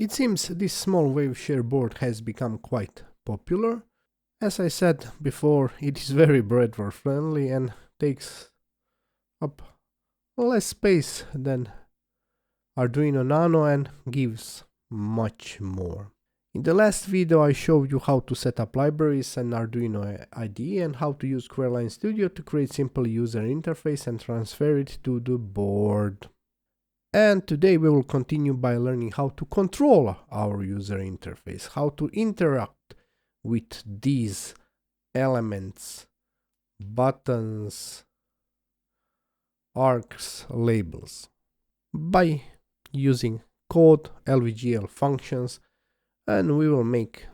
It seems this small Waveshare board has become quite popular. As I said before, it is very breadboard friendly and takes up less space than Arduino Nano and gives much more. In the last video I showed you how to set up libraries and Arduino IDE and how to use Squareline Studio to create simple user interface and transfer it to the board. And today we will continue by learning how to control our user interface, how to interact with these elements, buttons, arcs, labels, by using code, LVGL functions, and we will make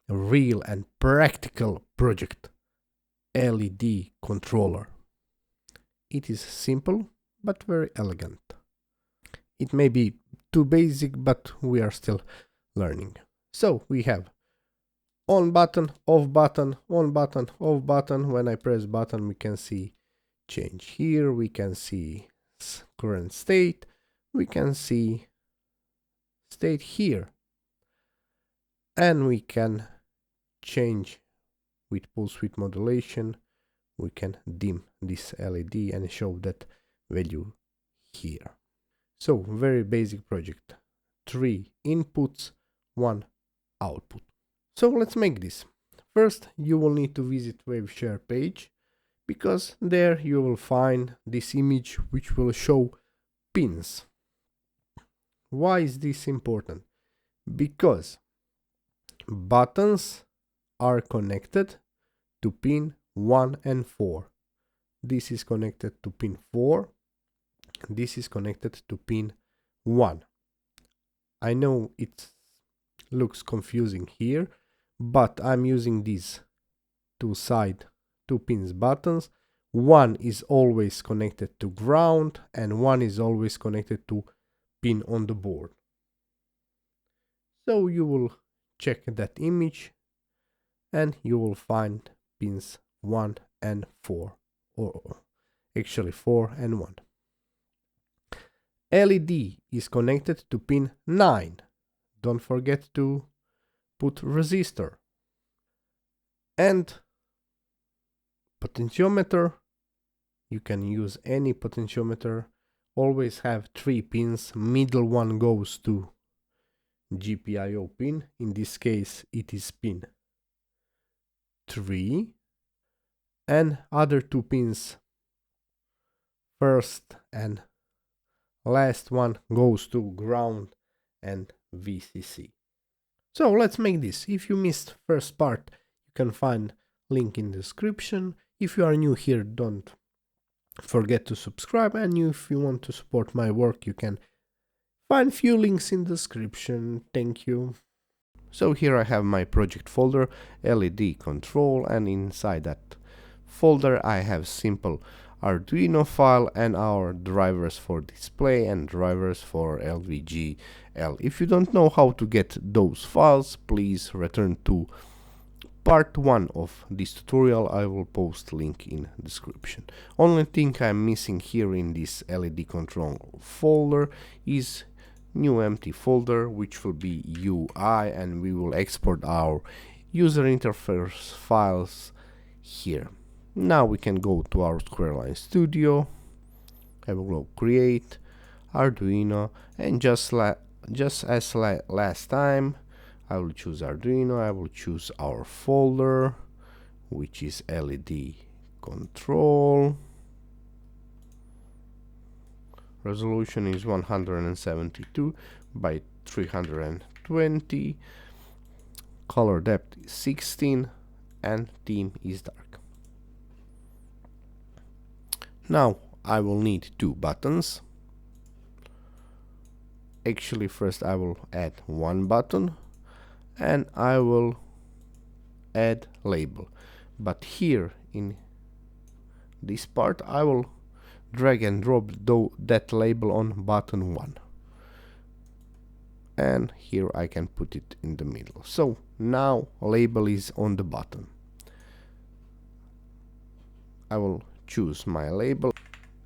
a real and practical project, LED controller. It is simple but very elegant. It may be too basic, but we are still learning. So we have on button, off button, on button, off button. When I press button, we can see change here, we can see current state, we can see state here, and we can change with pulse width modulation. We can dim this LED and show that value here. So very basic project, 3 inputs, 1 output. So let's make this. First you will need to visit Waveshare page, because there you will find this image which will show pins. Why is this important? Because buttons are connected to pin 1 and 4. This is connected to pin 4. This is connected to pin 1. I know it looks confusing here, but I'm using these two pins buttons. One is always connected to ground and one is always connected to pin on the board. So you will check that image and you will find pins 1 and 4, or actually 4 and 1. LED is connected to pin 9. Don't forget to put resistor. And potentiometer, you can use any potentiometer, always have 3 pins. Middle one goes to GPIO pin, in this case it is pin 3, and other 2 pins, first and last one, goes to ground and VCC. So let's make this. If you missed first part, you can find link in the description. If you are new here, don't forget to subscribe, and if you want to support my work, you can find few links in the description. Thank you. So here I have my project folder, LED control, and inside that folder I have simple Arduino file and our drivers for display and drivers for LVGL. If you don't know how to get those files, please return to part 1 of this tutorial. I will post link in description. Only thing I'm missing here in this LED control folder is new empty folder, which will be UI, and we will export our user interface files here. Now we can go to our Squareline Studio. I will go create Arduino, and just as last time, I will choose Arduino. I will choose our folder, which is LED control. Resolution is 172 by 320. Color depth is 16 and theme is dark. Now I will need 2 buttons. Actually, first I will add 1 button and I will add label. But here in this part I will drag and drop that label on button 1. And here I can put it in the middle. So now label is on the button. I will choose my label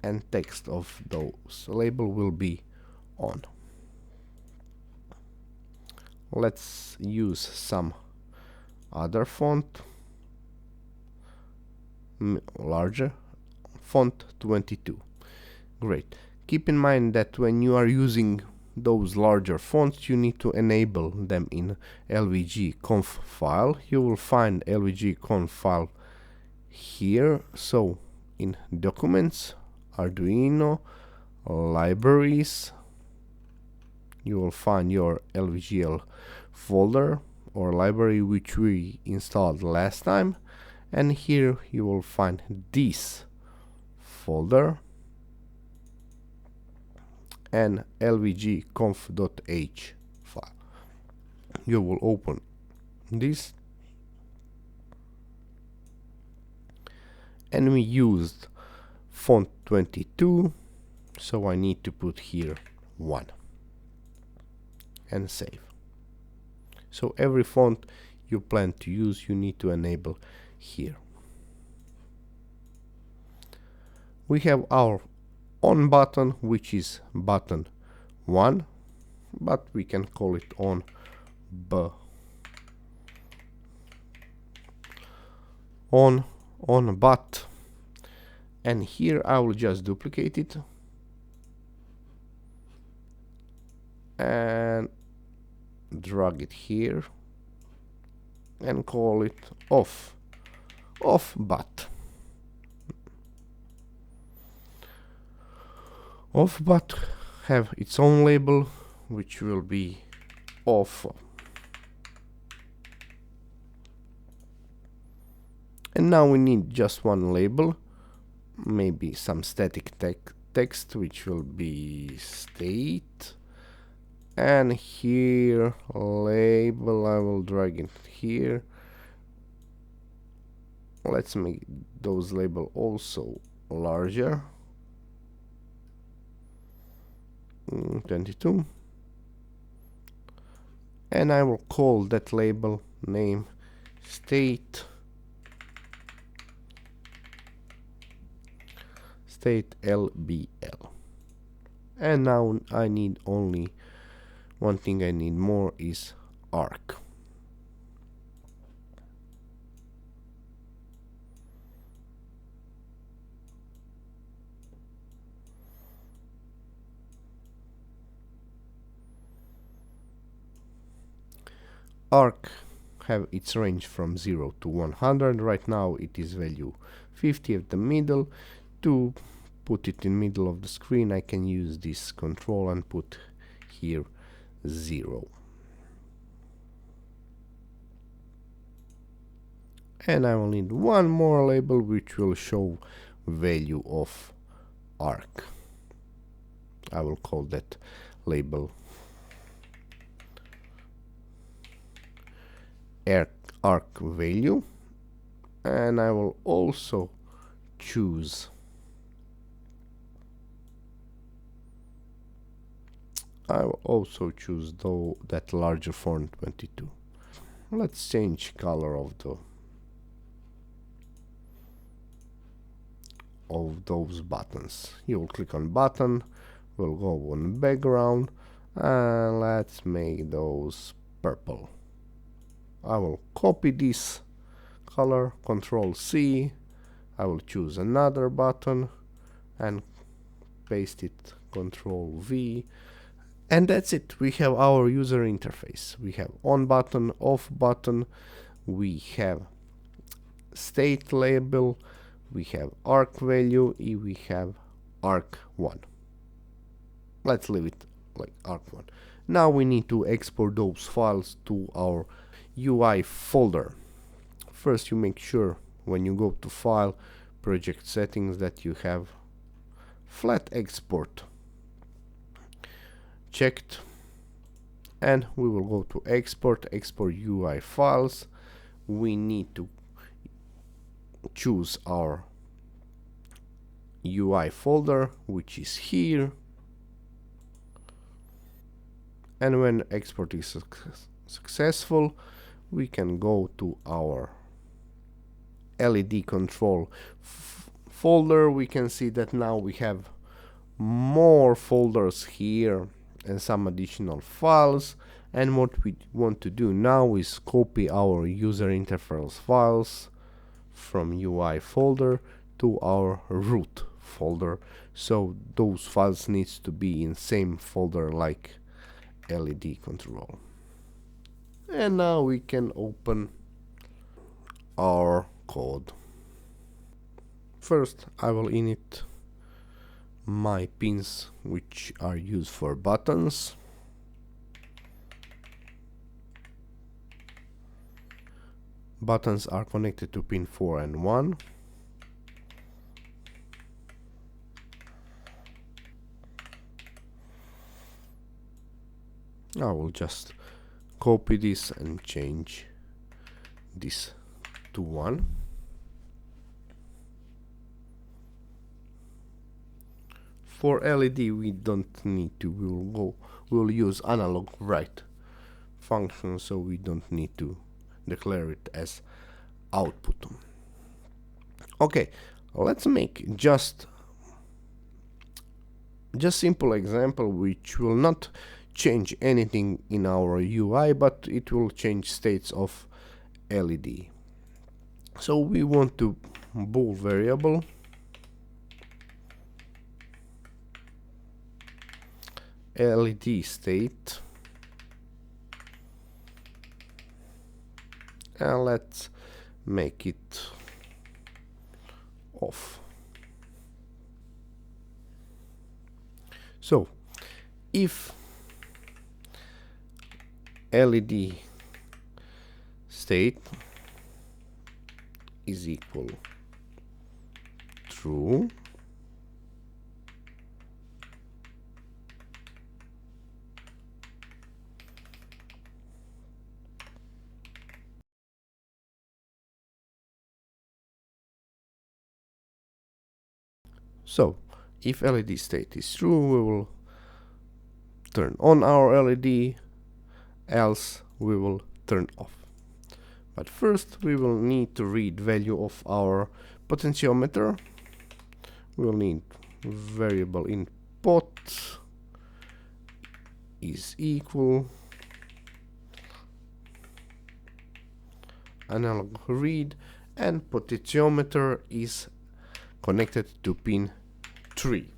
and text of those label will be on. Let's use some other font, larger, font 22. Great. Keep in mind that when you are using those larger fonts, you need to enable them in LVG-conf file. You will find LVG-conf file here. So in Documents, Arduino, Libraries, you will find your LVGL folder or library which we installed last time, and here you will find this folder and lvgconf.h file. You will open this, and we used font 22, so I need to put here 1 and save. So every font you plan to use, you need to enable here. We have our on button, which is button 1, but we can call it on but, and here I will just duplicate it and drag it here and call it off but. Off but have its own label, which will be off. And now we need just one label, maybe some static text, which will be state. And here, label, I will drag it here. Let's make those labels also larger. 22. And I will call that label name state LBL. And now I need only one thing. I need more is arc. Arc have its range from 0 to 100. Right now it is value 50 at the middle. To put it in middle of the screen, I can use this control and put here 0. And I will need one more label which will show value of arc. I will call that label arc value, and I will also choose that larger font 22. Let's change color of those buttons. You will click on button, we'll go on background, and let's make those purple. I will copy this color, Control C. I will choose another button and paste it, Control V. And that's it. We have our user interface. We have on button, off button, we have state label, we have arc value, we have arc1. Let's leave it like arc1. Now we need to export those files to our UI folder. First, you make sure when you go to File, Project Settings, that you have Flat Export checked, and we will go to Export UI files. We need to choose our UI folder, which is here, and when export is successful, we can go to our LED control folder. We can see that now we have more folders here and some additional files, And what we want to do now is copy our user interface files from UI folder to our root folder. So those files needs to be in same folder like LED control. And now we can open our code. First, I will init my pins which are used for buttons. Buttons are connected to pin 4 and 1. I will just copy this and change this to 1. For LED we don't need to, we'll use analog write function, so we don't need to declare it as output. Okay, let's make just simple example which will not change anything in our UI, but it will change states of LED. So we want to bool variable LED state, and let's make it off. So if LED state is equal true, so if LED state is true, we will turn on our LED, else we will turn off. But first we will need to read value of our potentiometer. We will need variable input is equal analog read, and potentiometer is connected to pin 3.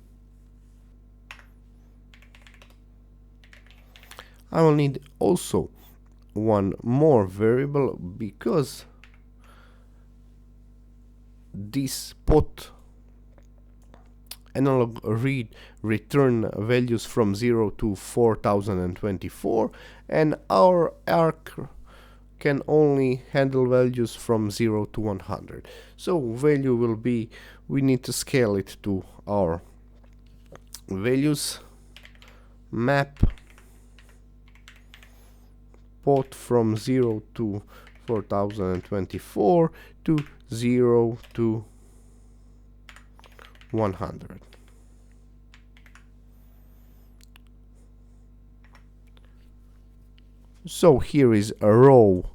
I will need also one more variable, because this pot analog read return values from 0 to 4024, and our arc can only handle values from 0 to 100. So value will be, we need to scale it to our values map pot from 0 to 4024 to 0 to 100. So here is a row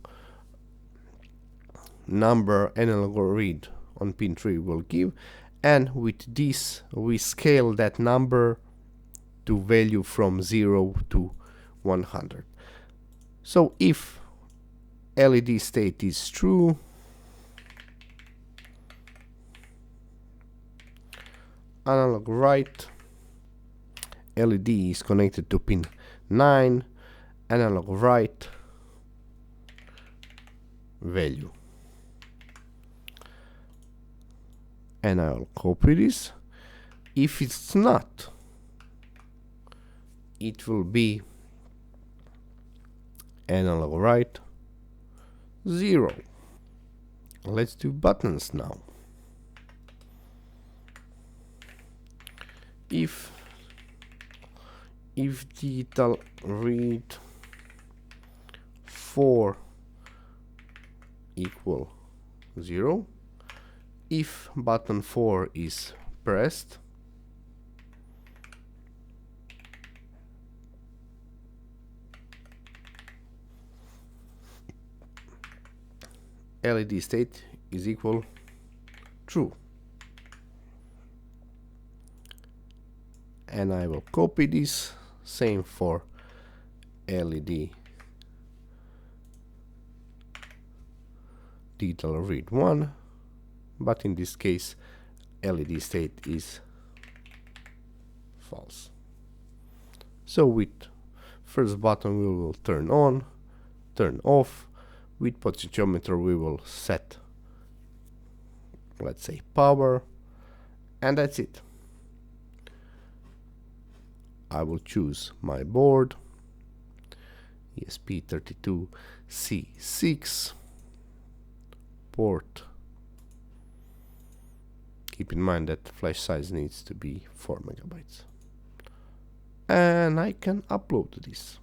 number analog read on pin 3 will give, and with this we scale that number to value from 0 to 100. So if LED state is true, analog write LED is connected to pin 9, analog write value, and I'll copy this. If it's not, it will be analog write 0. Let's do buttons now. If digital read 4 equal 0, if button 4 is pressed, LED state is equal true. And I will copy this, same for LED detail read 1, but in this case LED state is false. So with first button we will turn on, turn off. With potentiometer we will set, let's say, power, and that's it. I will choose my board, ESP32 C6 port. Keep in mind that flash size needs to be 4 megabytes. And I can upload this.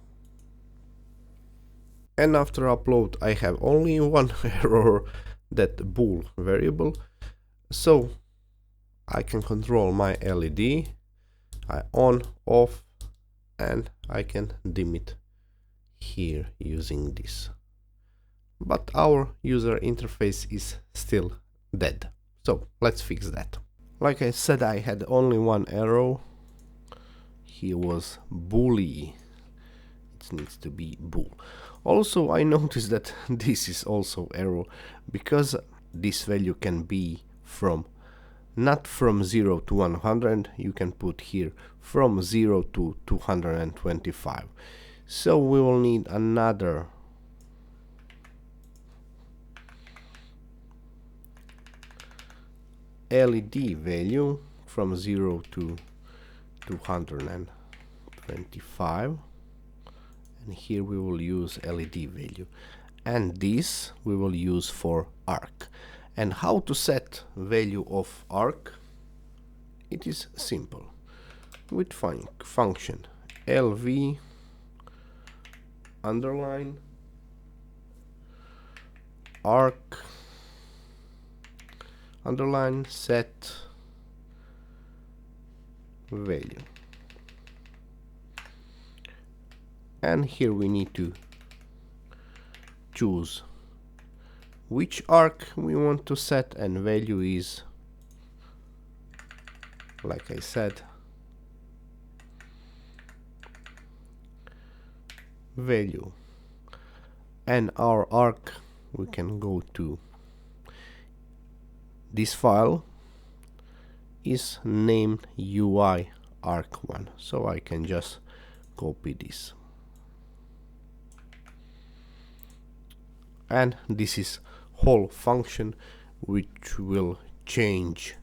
And after upload I have only one error, that bool variable. So I can control my LED, I on, off, and I can dim it here using this. But our user interface is still dead. So let's fix that. Like I said, I had only one error. Here was booly. It needs to be bool. Also, I noticed that this is also error, because this value can be not from 0 to 100, you can put here from 0 to 225. So we will need another LED value from 0 to 225, and here we will use LED value, and this we will use for arc. And how to set value of arc? It is simple. With function LV underline arc underline set value. And here we need to choose which arc we want to set, and value is, like I said, value. And our arc, we can go to this file, is named UI arc1, so I can just copy this. And this is whole function which will change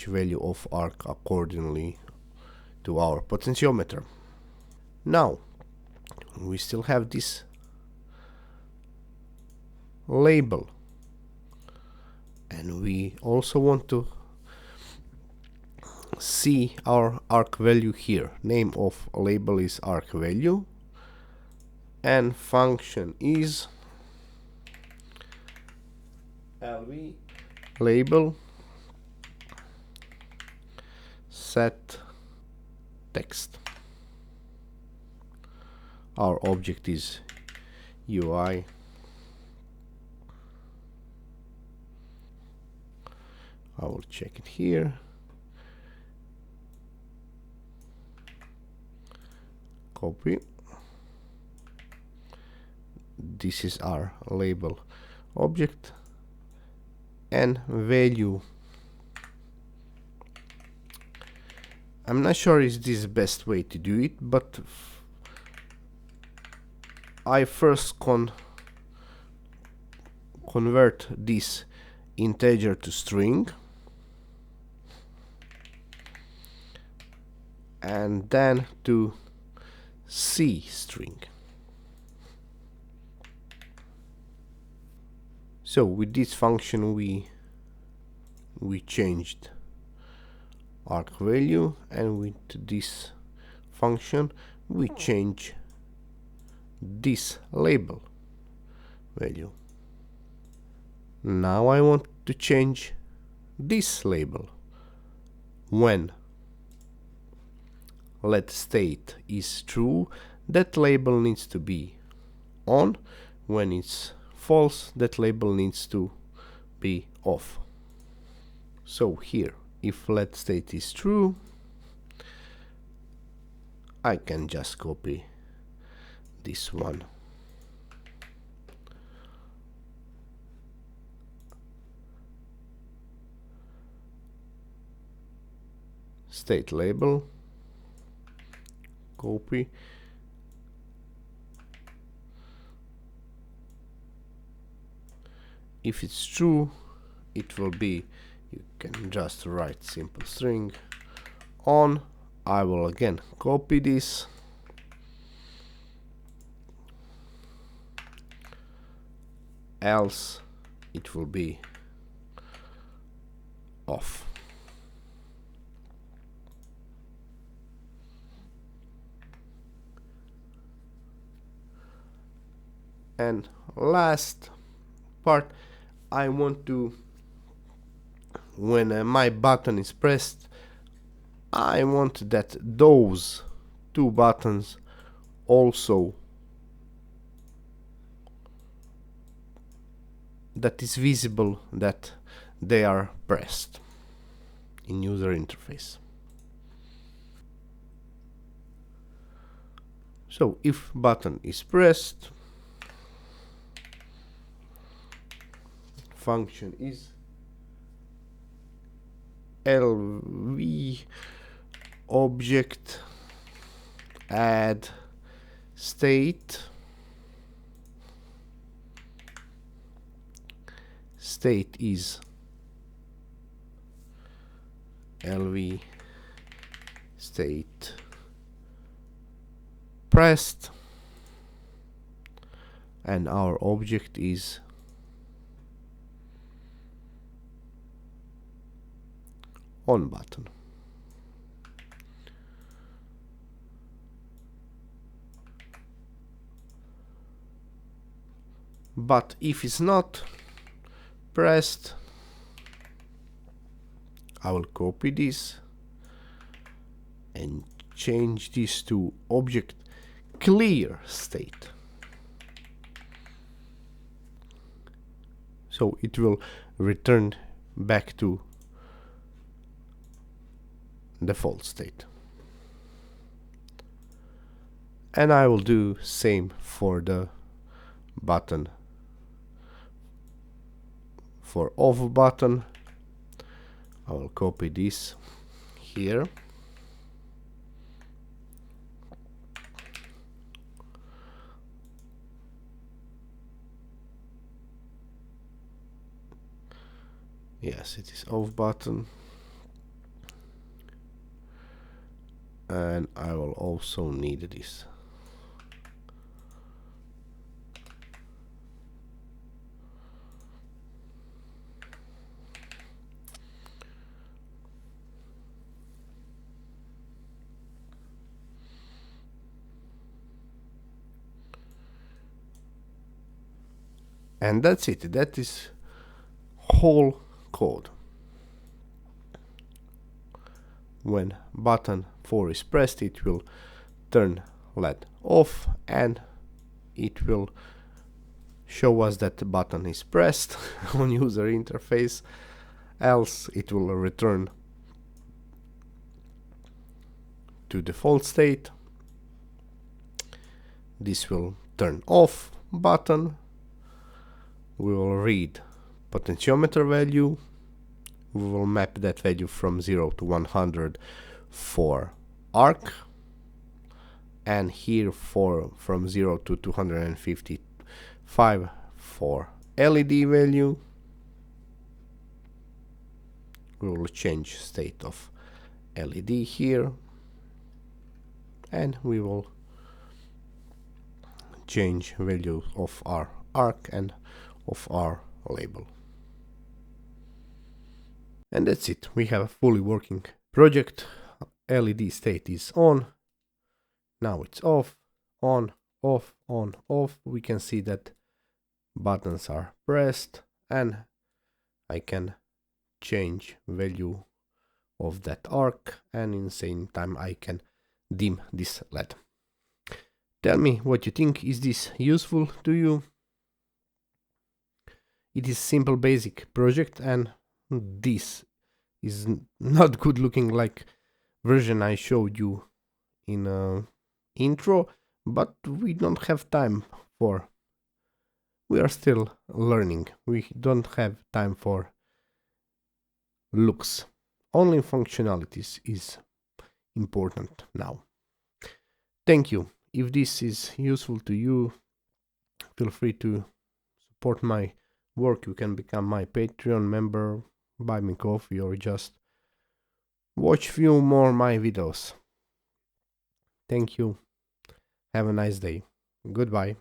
value of arc accordingly to our potentiometer. Now we still have this label, and we also want to see our arc value here. Name of label is arc value, and function is LV label set text. Our object is UI. I will check it here. Copy. This is our label object, and value. I'm not sure is this the best way to do it, but I first convert this integer to string, and then to C string. So with this function we changed arc value, and with this function we change this label value. Now I want to change this label. When let state is true, that label needs to be on. When it's false, that label needs to be off. So here, if let state is true, I can just copy this one. State label, copy, if it's true, it will be, you can just write simple string on. I will again copy this, else it will be off. And last part, I want to, when my button is pressed, I want that those two buttons also, that is visible that they are pressed in user interface. So if button is pressed, function is LV object add state. State is LV state pressed, and our object is on button. But if it's not pressed, I will copy this and change this to object clear state. So it will return back to default state. And I will do same for the button. For off button, I will copy this here. Yes, it is off button. And I will also need this. And that's it. That is whole code. When button 4 is pressed, it will turn LED off, and it will show us that the button is pressed on user interface, else it will return to default state. This will turn off button. We will read potentiometer value. We will map that value from 0 to 100 for arc, and here from 0 to 255 for LED value. We will change state of LED here, and we will change value of our arc and of our label. And that's it. We have a fully working project. LED state is on. Now it's off, on, off, on, off. We can see that buttons are pressed, and I can change value of that arc, and in the same time I can dim this LED. Tell me what you think. Is this useful to you? It is simple basic project, and this is not good looking like version I showed you in intro, but we don't have time for. We are still learning. We don't have time for looks. Only functionalities is important now. Thank you. If this is useful to you, feel free to support my work. You can become my Patreon member, buy me coffee, or just watch few more my videos. Thank you. Have a nice day. Goodbye.